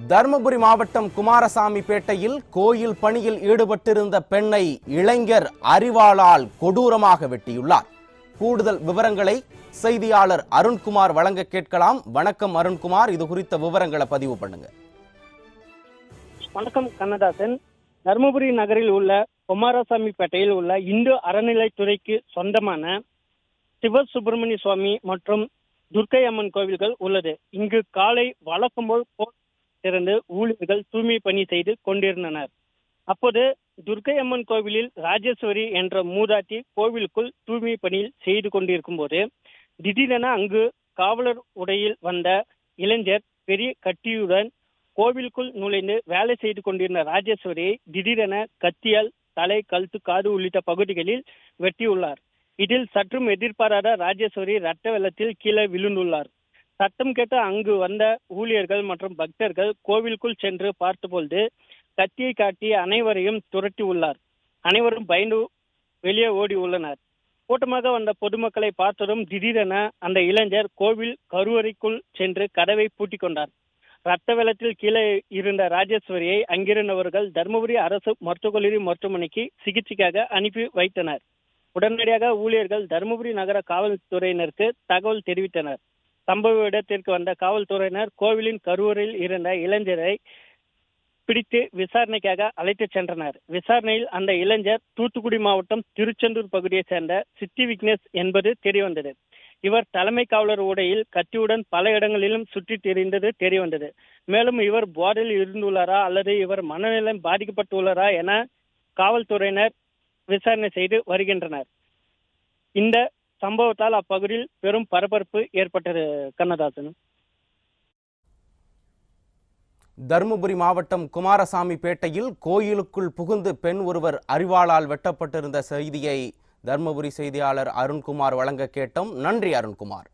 தர்மபுரி மாவட்டம் குமாரசாமிப்பேட்டையில் கோயில் பணியில் ஈடுபட்டிருந்த பெண்ணை இளைஞர் அரிவாளால் கொடூரமாக வெட்டியுள்ளார். கூடுதல் விவரங்களை செய்தியாளர் அருண்குமார் வழங்க கேட்கலாம். வணக்கம் அருண்குமார், இது குறித்த விவரங்களை பதிவு பண்ணுங்க. வணக்கம் கண்ணதாசன். தர்மபுரி நகரில் உள்ள குமாரசாமிப்பேட்டையில் உள்ள இந்து அறநிலைத்துறைக்கு சொந்தமான சிவசுப்பிரமணிய சுவாமி மற்றும் துர்க்கை அம்மன் கோவில்கள் உள்ளது. இங்கு காலை வழக்கம் போல் திறந்து ஊழியர்கள் தூய்மை பணி செய்து கொண்டிருந்தனர். அப்போது துர்க்கை அம்மன் கோவிலில் ராஜேஸ்வரி என்ற மூதாட்டி கோவிலுக்குள் தூய்மை பணியில் செய்து கொண்டிருக்கும் போது திடீரென அங்கு காவலர் உடையில் வந்த இளைஞர் பெரிய கத்தியுடன் கோவிலுக்குள் நுழைந்து வேலை செய்து கொண்டிருந்த ராஜேஸ்வரியை திடீரென கத்தியால் தலை, கழுத்து, காது உள்ளிட்ட பகுதிகளில் வெட்டியுள்ளார். இதில் சற்றும் எதிர்பாராத ராஜேஸ்வரி ரத்த வெள்ளத்தில் கீழே விழுந்துள்ளார். சத்தம் கேட்டு அங்கு வந்த ஊழியர்கள் மற்றும் பக்தர்கள் கோவிலுக்குள் சென்று பார்த்தபொழுது கத்தியை காட்டி அனைவரையும் துரட்டி உள்ளார். அனைவரும் பயந்து வெளியே ஓடி உள்ளனர். கூட்டமாக வந்த பொதுமக்களை பார்த்ததும் திடீரென அந்த இளைஞர் கோவில் கருவறைக்குள் சென்று கதவை பூட்டிக் கொண்டார். ரத்த வெள்ளத்தில் கீழே இருந்த ராஜேஸ்வரியை அங்கிருந்தவர்கள் தர்மபுரி அரசு மருத்துவக் கல்லூரி மருத்துவமனைக்கு சிகிச்சைக்காக அனுப்பி வைத்தனர். உடனடியாக ஊழியர்கள் தர்மபுரி நகர காவல்துறையினருக்கு தகவல் தெரிவித்தனர். சம்பவ இடத்திற்கு வந்த காவல்துறையினர் கோவிலின் கருவறையில் இருந்த இளைஞரை பிடித்து விசாரணைக்காக அழைத்து சென்றனர். விசாரணையில் அந்த இளைஞர் தூத்துக்குடி மாவட்டம் திருச்செந்தூர் பகுதியை சேர்ந்த சித்தி விக்னேஷ் என்பது தெரியவந்தது. இவர் தலைமை காவலர் உடையில் கத்தியுடன் பல இடங்களிலும் சுற்றி திரிந்தது தெரியவந்தது. மேலும் இவர் போதையில் இருந்துள்ளாரா அல்லது இவர் மனநலம் பாதிக்கப்பட்டுள்ளாரா என காவல்துறையினர் விசாரணை செய்து வருகின்றனர். இந்த சம்பவத்தால் அப்பகுதியில் பெரும் பரபரப்பு ஏற்பட்டது. கண்ணதாசன். தர்மபுரி மாவட்டம் குமாரசாமிப்பேட்டையில் கோயிலுக்குள் புகுந்து பெண் ஒருவர் அரிவாளால் வெட்டப்பட்டிருந்த செய்தியை தர்மபுரி செய்தியாளர் அருண்குமார் வழங்க கேட்டோம். நன்றி அருண்குமார்.